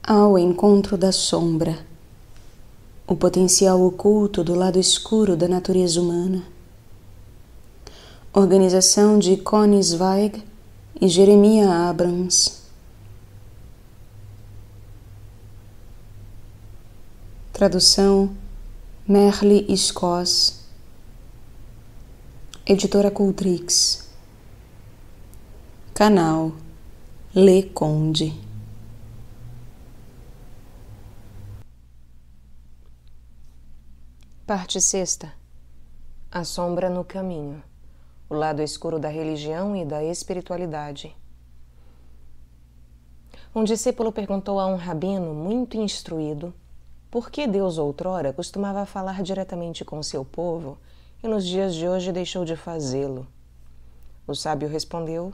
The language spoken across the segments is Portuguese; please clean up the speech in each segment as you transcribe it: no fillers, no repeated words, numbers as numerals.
Ao encontro da sombra, o potencial oculto do lado escuro da natureza humana. Organização de Connie Zweig e Jeremiah Abrams. Tradução Merle Scos. Editora Cultrix. Canal Le Conde. Parte 6. A sombra no caminho. O lado escuro da religião e da espiritualidade. Um discípulo perguntou a um rabino muito instruído por que Deus outrora costumava falar diretamente com seu povo e nos dias de hoje deixou de fazê-lo. O sábio respondeu: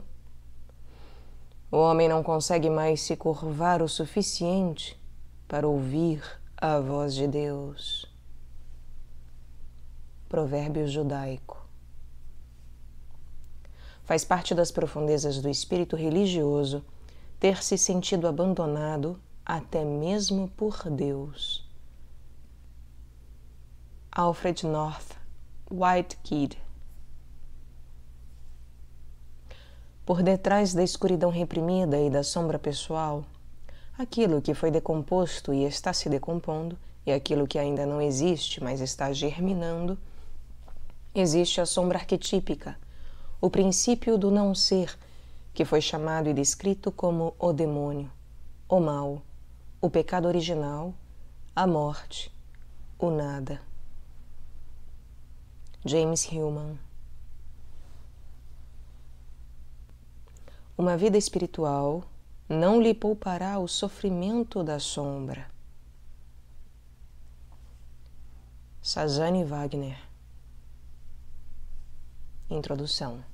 o homem não consegue mais se curvar o suficiente para ouvir a voz de Deus. Provérbio judaico. Faz parte das profundezas do espírito religioso ter se sentido abandonado até mesmo por Deus. Alfred North Whitehead. Por detrás da escuridão reprimida e da sombra pessoal, aquilo que foi decomposto e está se decompondo, e aquilo que ainda não existe, mas está germinando, existe a sombra arquetípica, o princípio do não ser, que foi chamado e descrito como o demônio, o mal, o pecado original, a morte, o nada. James Hillman. Uma vida espiritual não lhe poupará o sofrimento da sombra. Sazane Wagner. Introdução.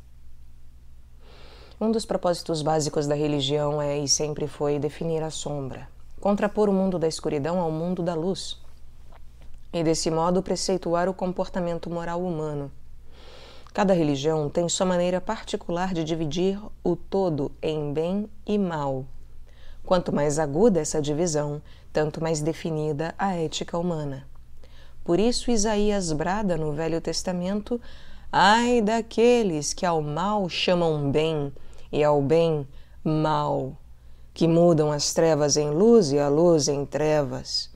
Um dos propósitos básicos da religião é e sempre foi definir a sombra, contrapor o mundo da escuridão ao mundo da luz, e desse modo preceituar o comportamento moral humano. Cada religião tem sua maneira particular de dividir o todo em bem e mal. Quanto mais aguda essa divisão, tanto mais definida a ética humana. Por isso Isaías brada no Velho Testamento: ai daqueles que ao mal chamam bem e ao bem mal, que mudam as trevas em luz e a luz em trevas,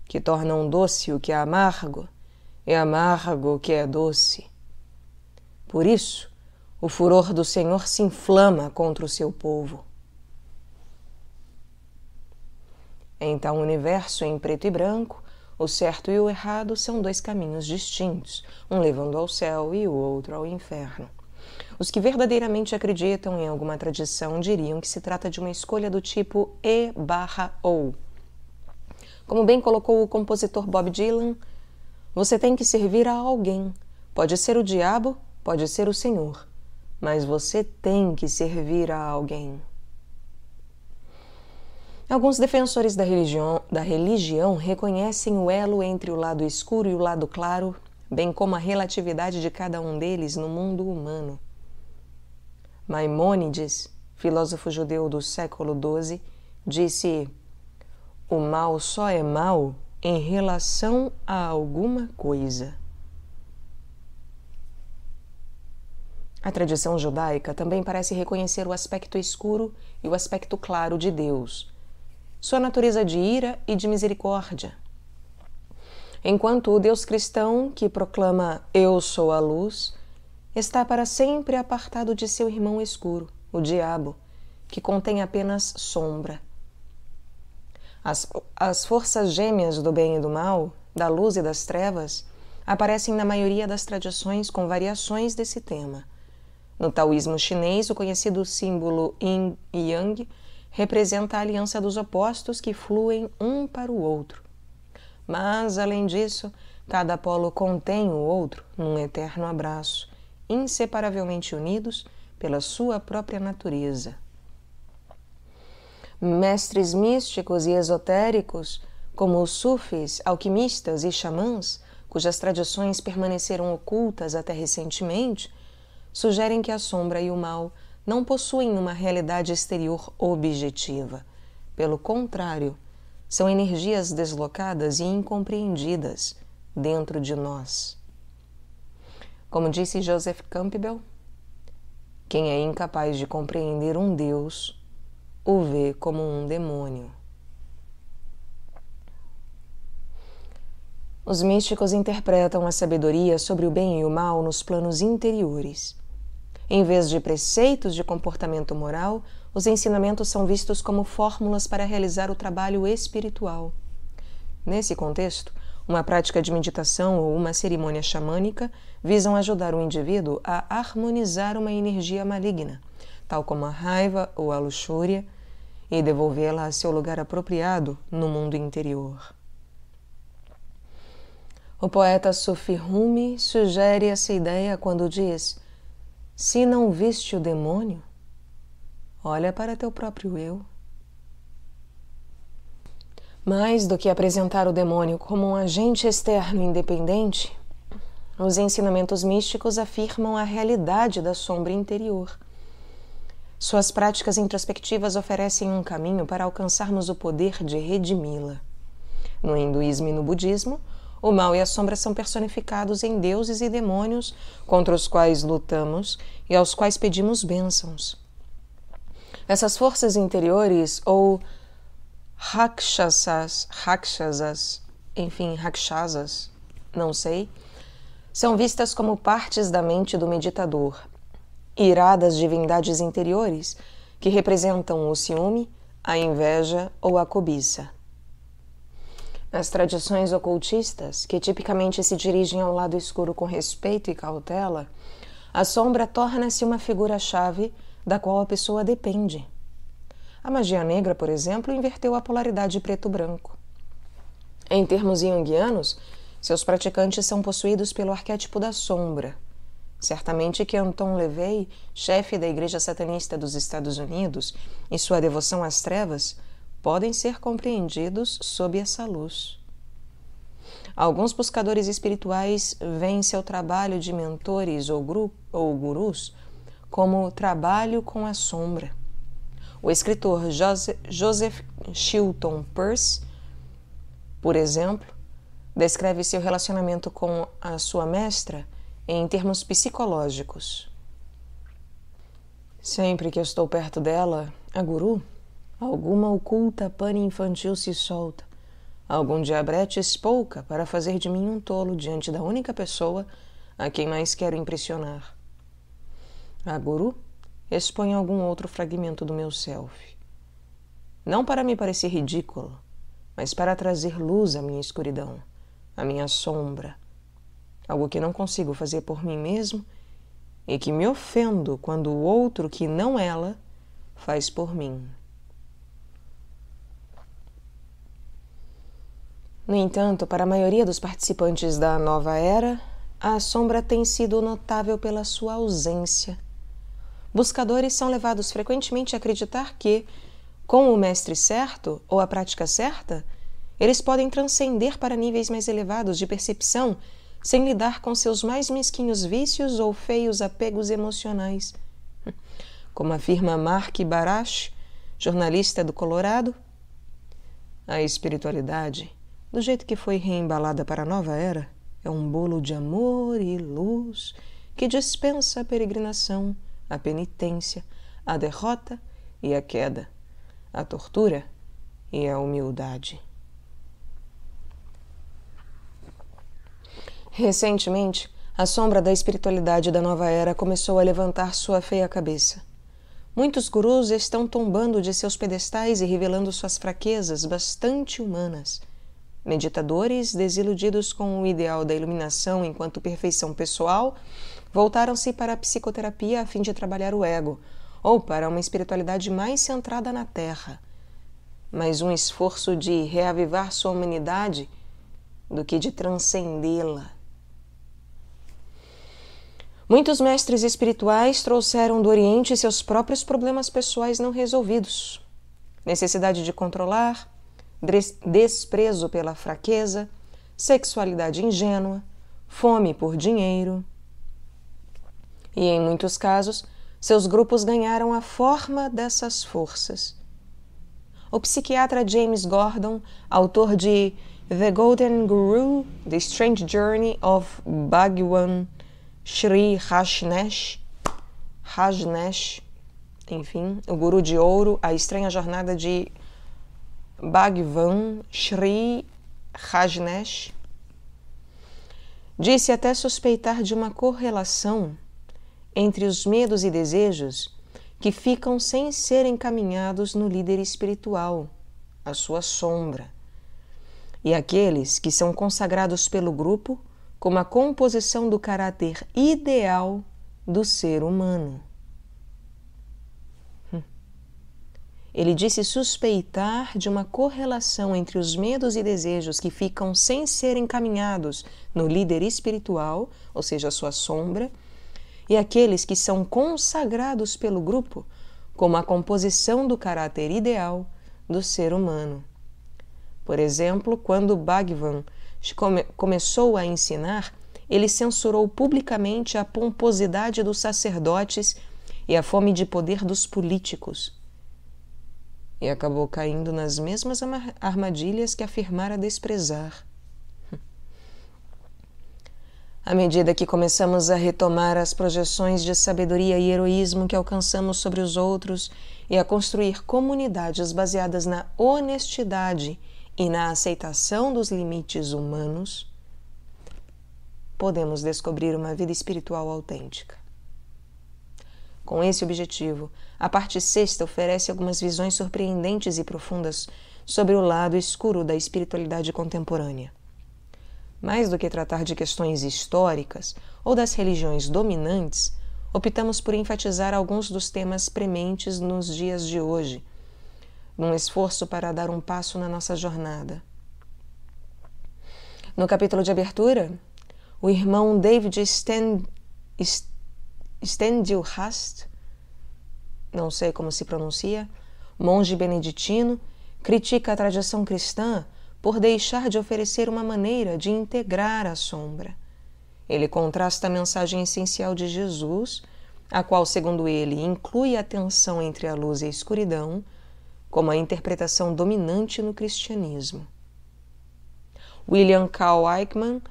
que tornam doce o que é amargo e amargo o que é doce. Por isso, o furor do Senhor se inflama contra o seu povo. Então, o universo em preto e branco, o certo e o errado são dois caminhos distintos, um levando ao céu e o outro ao inferno. Os que verdadeiramente acreditam em alguma tradição diriam que se trata de uma escolha do tipo E/ou. Como bem colocou o compositor Bob Dylan, você tem que servir a alguém. Pode ser o diabo, pode ser o Senhor, mas você tem que servir a alguém. Alguns defensores da religião reconhecem o elo entre o lado escuro e o lado claro, bem como a relatividade de cada um deles no mundo humano. Maimônides, filósofo judeu do século XII, disse: o mal só é mal em relação a alguma coisa. A tradição judaica também parece reconhecer o aspecto escuro e o aspecto claro de Deus, sua natureza de ira e de misericórdia. Enquanto o Deus cristão, que proclama "eu sou a luz", está para sempre apartado de seu irmão escuro, o diabo, que contém apenas sombra. As forças gêmeas do bem e do mal, da luz e das trevas, aparecem na maioria das tradições com variações desse tema. No taoísmo chinês, o conhecido símbolo Yin e Yang representa a aliança dos opostos que fluem um para o outro. Mas, além disso, cada polo contém o outro num eterno abraço, inseparavelmente unidos pela sua própria natureza. Mestres místicos e esotéricos, como os sufis, alquimistas e xamãs, cujas tradições permaneceram ocultas até recentemente, sugerem que a sombra e o mal não possuem uma realidade exterior objetiva. Pelo contrário, são energias deslocadas e incompreendidas dentro de nós. Como disse Joseph Campbell, quem é incapaz de compreender um Deus o vê como um demônio. Os místicos interpretam a sabedoria sobre o bem e o mal nos planos interiores. Em vez de preceitos de comportamento moral, os ensinamentos são vistos como fórmulas para realizar o trabalho espiritual. Nesse contexto, uma prática de meditação ou uma cerimônia xamânica visam ajudar o indivíduo a harmonizar uma energia maligna, tal como a raiva ou a luxúria, e devolvê-la a seu lugar apropriado no mundo interior. O poeta Sufi Rumi sugere essa ideia quando diz: se não viste o demônio, olha para teu próprio eu. Mais do que apresentar o demônio como um agente externo independente, os ensinamentos místicos afirmam a realidade da sombra interior. Suas práticas introspectivas oferecem um caminho para alcançarmos o poder de redimi-la. No hinduísmo e no budismo, o mal e a sombra são personificados em deuses e demônios contra os quais lutamos e aos quais pedimos bênçãos. Essas forças interiores, ou rakshasas, não sei, são vistas como partes da mente do meditador, iradas divindades interiores que representam o ciúme, a inveja ou a cobiça. Nas tradições ocultistas, que tipicamente se dirigem ao lado escuro com respeito e cautela, a sombra torna-se uma figura-chave da qual a pessoa depende. A magia negra, por exemplo, inverteu a polaridade preto-branco. Em termos junguianos, seus praticantes são possuídos pelo arquétipo da sombra. Certamente que Anton LaVey, chefe da Igreja Satanista dos Estados Unidos, e sua devoção às trevas podem ser compreendidos sob essa luz. Alguns buscadores espirituais veem seu trabalho de mentores ou gurus como trabalho com a sombra. O escritor Joseph Chilton Pearce, por exemplo, descreve seu relacionamento com a sua mestra em termos psicológicos. Sempre que eu estou perto dela, a guru, alguma oculta pane infantil se solta, algum diabrete espouca para fazer de mim um tolo diante da única pessoa a quem mais quero impressionar. A guru expõe algum outro fragmento do meu self. Não para me parecer ridículo, mas para trazer luz à minha escuridão, à minha sombra, algo que não consigo fazer por mim mesmo e que me ofendo quando o outro que não ela faz por mim. No entanto, para a maioria dos participantes da nova era, a sombra tem sido notável pela sua ausência. Buscadores são levados frequentemente a acreditar que, com o mestre certo ou a prática certa, eles podem transcender para níveis mais elevados de percepção sem lidar com seus mais mesquinhos vícios ou feios apegos emocionais. Como afirma Mark Barash, jornalista do Colorado, a espiritualidade, do jeito que foi reembalada para a nova era, é um bolo de amor e luz que dispensa a peregrinação, a penitência, a derrota e a queda, a tortura e a humildade. Recentemente, a sombra da espiritualidade da nova era começou a levantar sua feia cabeça. Muitos gurus estão tombando de seus pedestais e revelando suas fraquezas bastante humanas. Meditadores, desiludidos com o ideal da iluminação enquanto perfeição pessoal, voltaram-se para a psicoterapia a fim de trabalhar o ego, ou para uma espiritualidade mais centrada na Terra, mas um esforço de reavivar sua humanidade do que de transcendê-la. Muitos mestres espirituais trouxeram do Oriente seus próprios problemas pessoais não resolvidos, necessidade de controlar, desprezo pela fraqueza, sexualidade ingênua, fome por dinheiro. E, em muitos casos, seus grupos ganharam a forma dessas forças. O psiquiatra James Gordon, autor de The Golden Guru, The Strange Journey of Bhagwan Sri Rajneesh, enfim, o Guru de Ouro, a estranha jornada de Bhagwan Sri Rajneesh, disse até suspeitar de uma correlação entre os medos e desejos que ficam sem ser encaminhados no líder espiritual, a sua sombra, e aqueles que são consagrados pelo grupo como a composição do caráter ideal do ser humano. Ele disse suspeitar de uma correlação entre os medos e desejos que ficam sem ser encaminhados no líder espiritual, ou seja, a sua sombra, e aqueles que são consagrados pelo grupo como a composição do caráter ideal do ser humano. Por exemplo, quando Bhagwan começou a ensinar, ele censurou publicamente a pomposidade dos sacerdotes e a fome de poder dos políticos, e acabou caindo nas mesmas armadilhas que afirmara desprezar. À medida que começamos a retomar as projeções de sabedoria e heroísmo que alcançamos sobre os outros e a construir comunidades baseadas na honestidade e na aceitação dos limites humanos, podemos descobrir uma vida espiritual autêntica. Com esse objetivo, a parte sexta oferece algumas visões surpreendentes e profundas sobre o lado escuro da espiritualidade contemporânea. Mais do que tratar de questões históricas ou das religiões dominantes, optamos por enfatizar alguns dos temas prementes nos dias de hoje, num esforço para dar um passo na nossa jornada. No capítulo de abertura, o irmão David Steindl-Rast, não sei como se pronuncia, monge beneditino, critica a tradição cristã por deixar de oferecer uma maneira de integrar a sombra. Ele contrasta a mensagem essencial de Jesus, a qual, segundo ele, inclui a tensão entre a luz e a escuridão, como a interpretação dominante no cristianismo. William Carl Eichmann,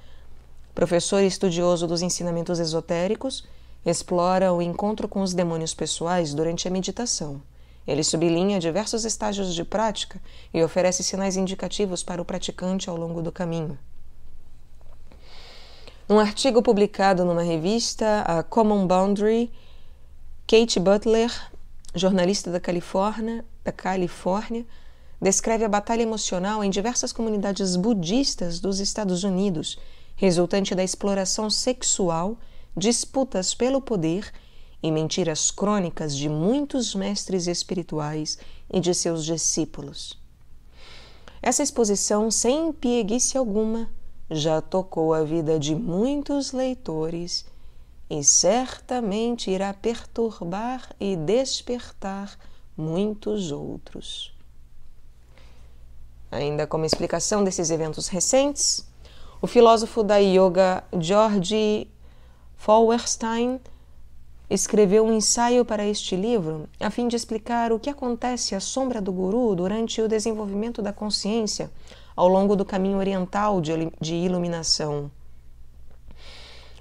professor e estudioso dos ensinamentos esotéricos, explora o encontro com os demônios pessoais durante a meditação. Ele sublinha diversos estágios de prática e oferece sinais indicativos para o praticante ao longo do caminho. Num artigo publicado numa revista, a Common Boundary, Kate Butler, jornalista da Califórnia, descreve a batalha emocional em diversas comunidades budistas dos Estados Unidos, resultante da exploração sexual, disputas pelo poder e mentiras crônicas de muitos mestres espirituais e de seus discípulos. Essa exposição, sem pieguice alguma, já tocou a vida de muitos leitores e certamente irá perturbar e despertar muitos outros. Ainda como explicação desses eventos recentes, o filósofo da yoga George Feuerstein escreveu um ensaio para este livro a fim de explicar o que acontece à sombra do guru durante o desenvolvimento da consciência ao longo do caminho oriental de iluminação.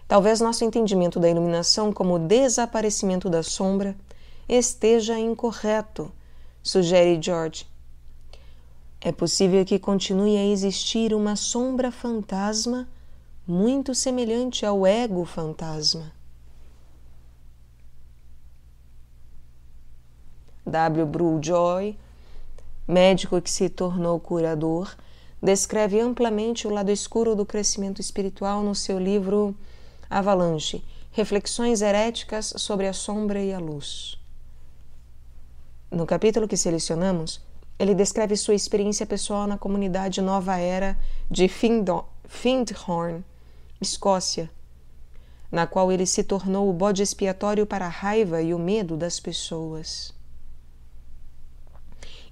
Talvez nosso entendimento da iluminação como desaparecimento da sombra esteja incorreto, sugere George. É possível que continue a existir uma sombra fantasma muito semelhante ao ego fantasma. W. Brule Joy, médico que se tornou curador, descreve amplamente o lado escuro do crescimento espiritual no seu livro Avalanche, Reflexões Heréticas sobre a Sombra e a Luz. No capítulo que selecionamos, ele descreve sua experiência pessoal na comunidade Nova Era de Findhorn, Escócia, na qual ele se tornou o bode expiatório para a raiva e o medo das pessoas.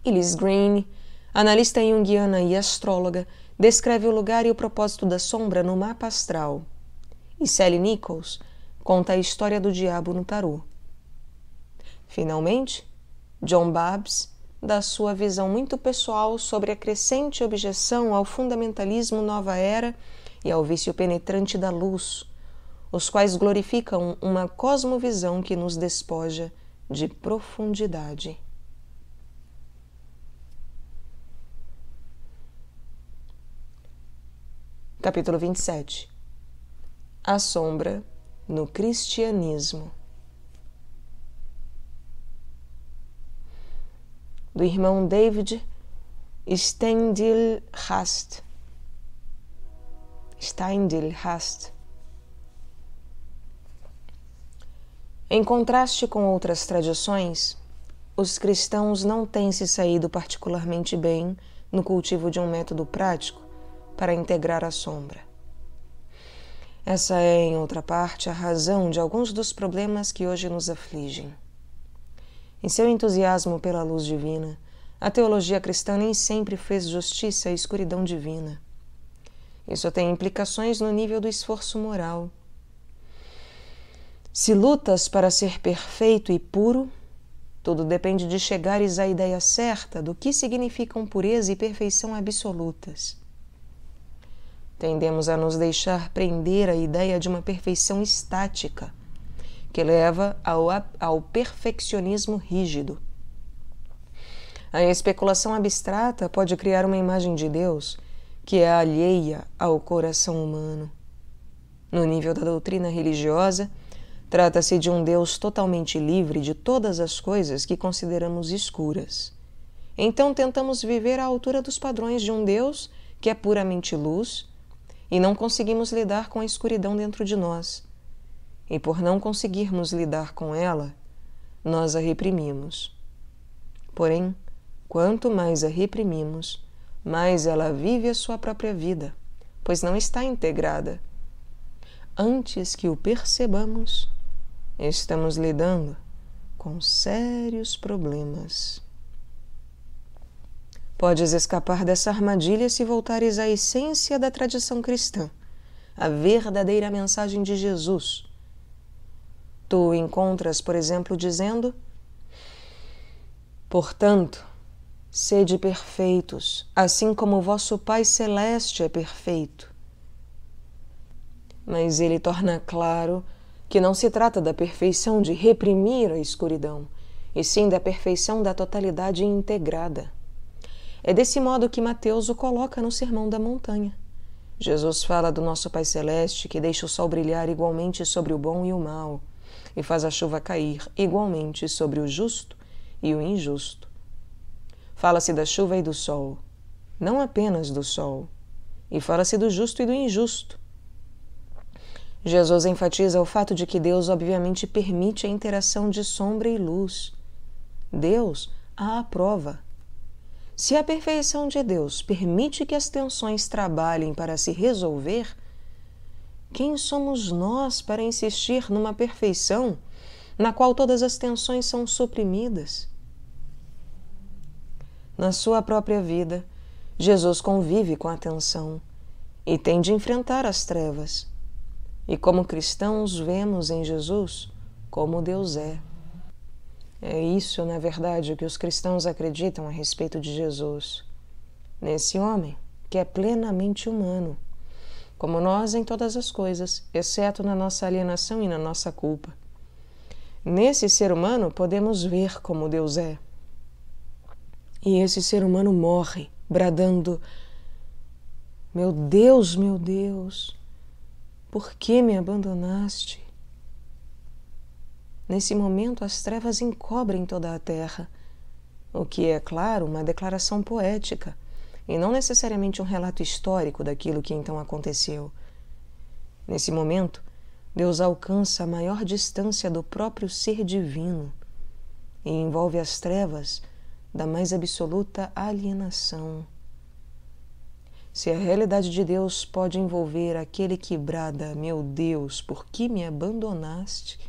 Liz Green, analista junguiana e astróloga, descreve o lugar e o propósito da sombra no mapa astral. E Sally Nichols conta a história do diabo no tarô. Finalmente, John Babs, da sua visão muito pessoal sobre a crescente objeção ao fundamentalismo nova era e ao vício penetrante da luz, os quais glorificam uma cosmovisão que nos despoja de profundidade. Capítulo 27. A sombra no cristianismo. Do irmão David Steindl-Rast. Em contraste com outras tradições, os cristãos não têm se saído particularmente bem no cultivo de um método prático para integrar a sombra. Essa é, em outra parte, a razão de alguns dos problemas que hoje nos afligem. Em seu entusiasmo pela luz divina, a teologia cristã nem sempre fez justiça à escuridão divina. Isso tem implicações no nível do esforço moral. Se lutas para ser perfeito e puro, tudo depende de chegares à ideia certa do que significam pureza e perfeição absolutas. Tendemos a nos deixar prender à ideia de uma perfeição estática, que leva ao perfeccionismo rígido. A especulação abstrata pode criar uma imagem de Deus que é alheia ao coração humano. No nível da doutrina religiosa, trata-se de um Deus totalmente livre de todas as coisas que consideramos escuras. Então tentamos viver à altura dos padrões de um Deus que é puramente luz e não conseguimos lidar com a escuridão dentro de nós. E por não conseguirmos lidar com ela, nós a reprimimos. Porém, quanto mais a reprimimos, mais ela vive a sua própria vida, pois não está integrada. Antes que o percebamos, estamos lidando com sérios problemas. Podes escapar dessa armadilha se voltares à essência da tradição cristã, a verdadeira mensagem de Jesus. Tu o encontras, por exemplo, dizendo: portanto, sede perfeitos, assim como o vosso Pai Celeste é perfeito. Mas ele torna claro que não se trata da perfeição de reprimir a escuridão, e sim da perfeição da totalidade integrada. É desse modo que Mateus o coloca no Sermão da Montanha. Jesus fala do nosso Pai Celeste que deixa o sol brilhar igualmente sobre o bom e o mal, e faz a chuva cair igualmente sobre o justo e o injusto. Fala-se da chuva e do sol, não apenas do sol, e fala-se do justo e do injusto. Jesus enfatiza o fato de que Deus obviamente permite a interação de sombra e luz. Deus a aprova. Se a perfeição de Deus permite que as tensões trabalhem para se resolver, quem somos nós para insistir numa perfeição na qual todas as tensões são suprimidas? Na sua própria vida, Jesus convive com a tensão e tem de enfrentar as trevas. E como cristãos vemos em Jesus como Deus é. É isso, na verdade, que os cristãos acreditam a respeito de Jesus. Nesse homem que é plenamente humano, como nós em todas as coisas, exceto na nossa alienação e na nossa culpa. Nesse ser humano podemos ver como Deus é. E esse ser humano morre, bradando: meu Deus, por que me abandonaste? Nesse momento, as trevas encobrem toda a terra, o que é, claro, uma declaração poética, e não necessariamente um relato histórico daquilo que então aconteceu. Nesse momento, Deus alcança a maior distância do próprio ser divino e envolve as trevas da mais absoluta alienação. Se a realidade de Deus pode envolver aquele que brada: meu Deus, por que me abandonaste?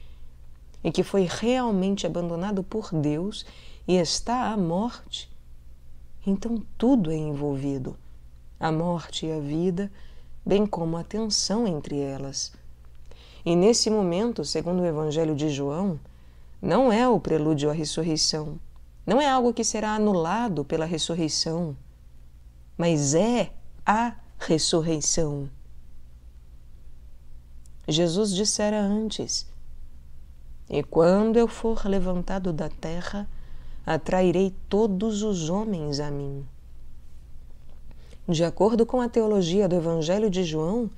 E que foi realmente abandonado por Deus e está à morte, então tudo é envolvido, a morte e a vida, bem como a tensão entre elas. E nesse momento, segundo o Evangelho de João, não é o prelúdio à ressurreição, Não é algo que será anulado pela ressurreição, mas é a ressurreição. Jesus dissera antes: "E quando eu for levantado da terra, atrairei todos os homens a mim." De acordo com a teologia do Evangelho de João,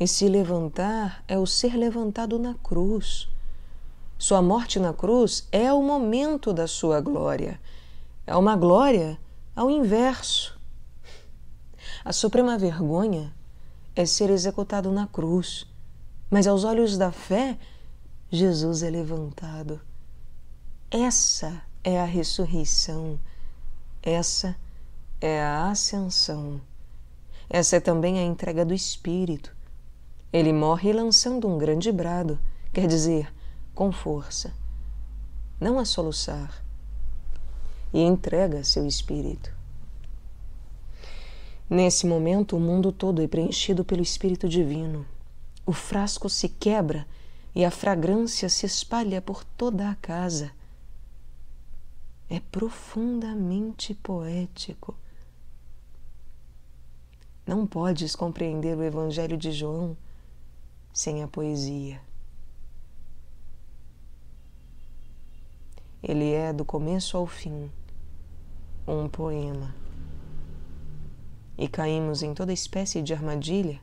esse levantar é o ser levantado na cruz. Sua morte na cruz é o momento da sua glória. É uma glória ao inverso. A suprema vergonha é ser executado na cruz, mas aos olhos da fé, Jesus é levantado. Essa é a ressurreição. Essa é a ascensão. Essa é também a entrega do Espírito. Ele morre lançando um grande brado, quer dizer, com força, não a soluçar, e entrega seu Espírito. Nesse momento, o mundo todo é preenchido pelo Espírito Divino. O frasco se quebra e a fragrância se espalha por toda a casa. É profundamente poético. Não podes compreender o Evangelho de João sem a poesia. Ele é, do começo ao fim, um poema. E caímos em toda espécie de armadilha,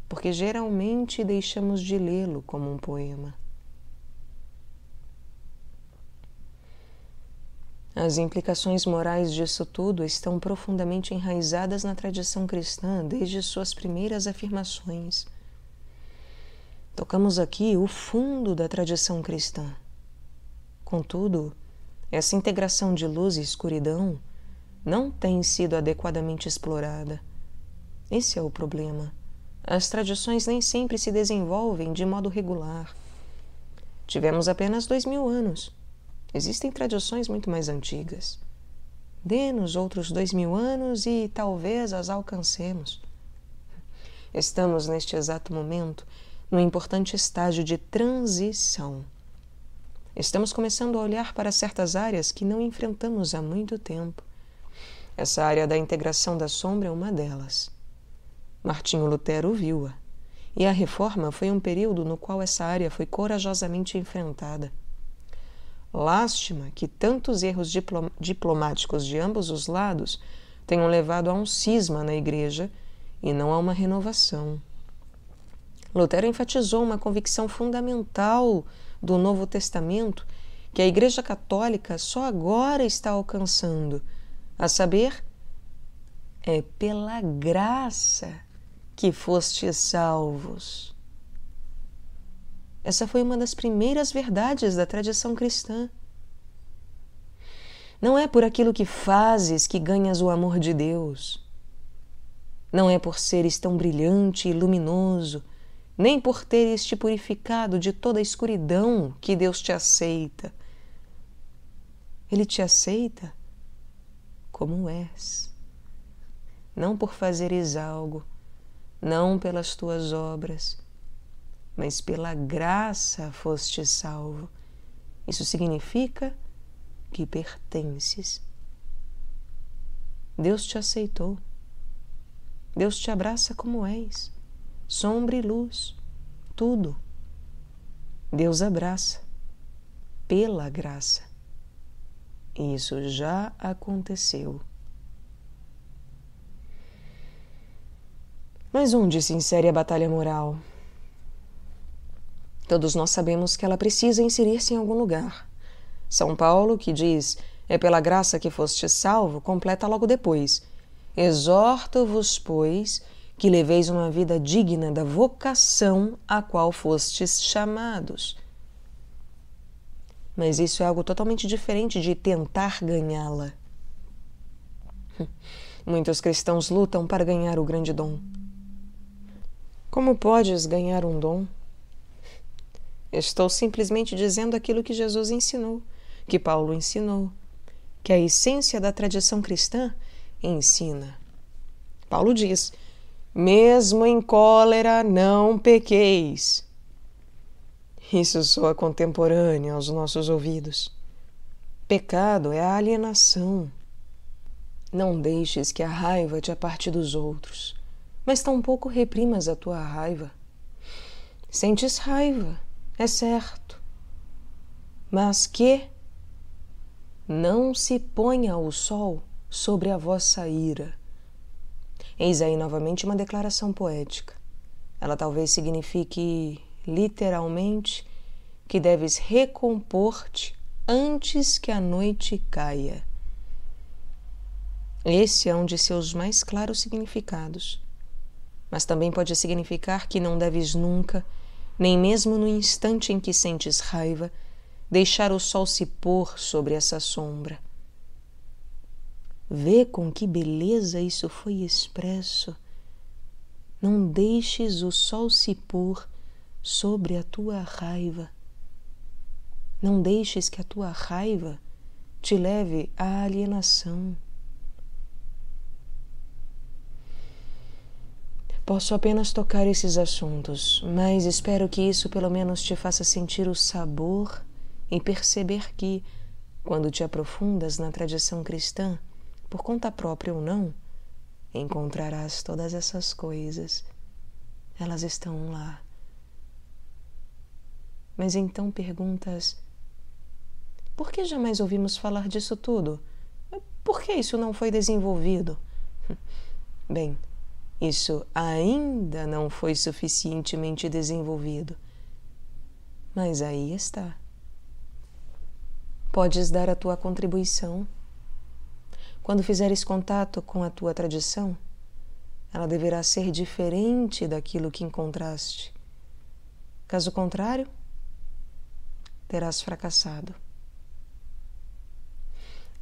porque geralmente deixamos de lê-lo como um poema. As implicações morais disso tudo estão profundamente enraizadas na tradição cristã desde suas primeiras afirmações. Tocamos aqui o fundo da tradição cristã. Contudo, essa integração de luz e escuridão não tem sido adequadamente explorada. Esse é o problema. As tradições nem sempre se desenvolvem de modo regular. Tivemos apenas 2000 anos. Existem tradições muito mais antigas. Dê-nos outros 2000 anos e talvez as alcancemos. Estamos, neste exato momento, num importante estágio de transição. Estamos começando a olhar para certas áreas que não enfrentamos há muito tempo. Essa área da integração da sombra é uma delas. Martinho Lutero viu-a, e a Reforma foi um período no qual essa área foi corajosamente enfrentada. Lástima que tantos erros diplomáticos de ambos os lados tenham levado a um cisma na Igreja e não a uma renovação. Lutero enfatizou uma convicção fundamental do Novo Testamento que a Igreja Católica só agora está alcançando, a saber, é pela graça que fostes salvos. Essa foi uma das primeiras verdades da tradição cristã. Não é por aquilo que fazes que ganhas o amor de Deus. Não é por seres tão brilhante e luminoso, nem por teres te purificado de toda a escuridão que Deus te aceita. Ele te aceita como és. Não por fazeres algo, não pelas tuas obras, mas pela graça foste salvo. Isso significa que pertences. Deus te aceitou. Deus te abraça como és, sombra e luz, tudo. Deus abraça pela graça. E isso já aconteceu. Mas onde se insere a batalha moral? Todos nós sabemos que ela precisa inserir-se em algum lugar. São Paulo, que diz, é pela graça que foste salvo, completa logo depois. Exorto-vos, pois, que leveis uma vida digna da vocação a qual fostes chamados. Mas isso é algo totalmente diferente de tentar ganhá-la. Muitos cristãos lutam para ganhar o grande dom. Como podes ganhar um dom? Estou simplesmente dizendo aquilo que Jesus ensinou, que Paulo ensinou, que a essência da tradição cristã ensina. Paulo diz, mesmo em cólera não pequeis. Isso soa contemporâneo aos nossos ouvidos. Pecado é a alienação. Não deixes que a raiva te aparte dos outros, mas tampouco reprimas a tua raiva. Sentes raiva, é certo, mas que não se ponha o sol sobre a vossa ira. Eis aí novamente uma declaração poética. Ela talvez signifique literalmente que deves recompor-te antes que a noite caia. Esse é um de seus mais claros significados, mas também pode significar que não deves nunca, nem mesmo no instante em que sentes raiva, deixar o sol se pôr sobre essa sombra. Vê com que beleza isso foi expresso. Não deixes o sol se pôr sobre a tua raiva. Não deixes que a tua raiva te leve à alienação. Posso apenas tocar esses assuntos, mas espero que isso pelo menos te faça sentir o sabor e perceber que, quando te aprofundas na tradição cristã, por conta própria ou não, encontrarás todas essas coisas. Elas estão lá. Mas então perguntas: por que jamais ouvimos falar disso tudo? Por que isso não foi desenvolvido? Bem, isso ainda não foi suficientemente desenvolvido. Mas aí está. Podes dar a tua contribuição. Quando fizeres contato com a tua tradição, ela deverá ser diferente daquilo que encontraste. Caso contrário, terás fracassado.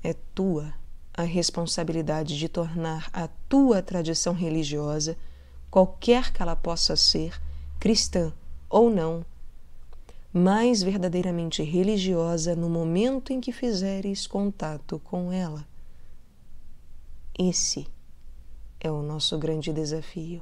É tua a responsabilidade de tornar a tua tradição religiosa, qualquer que ela possa ser, cristã ou não, mais verdadeiramente religiosa no momento em que fizeres contato com ela. Esse é o nosso grande desafio.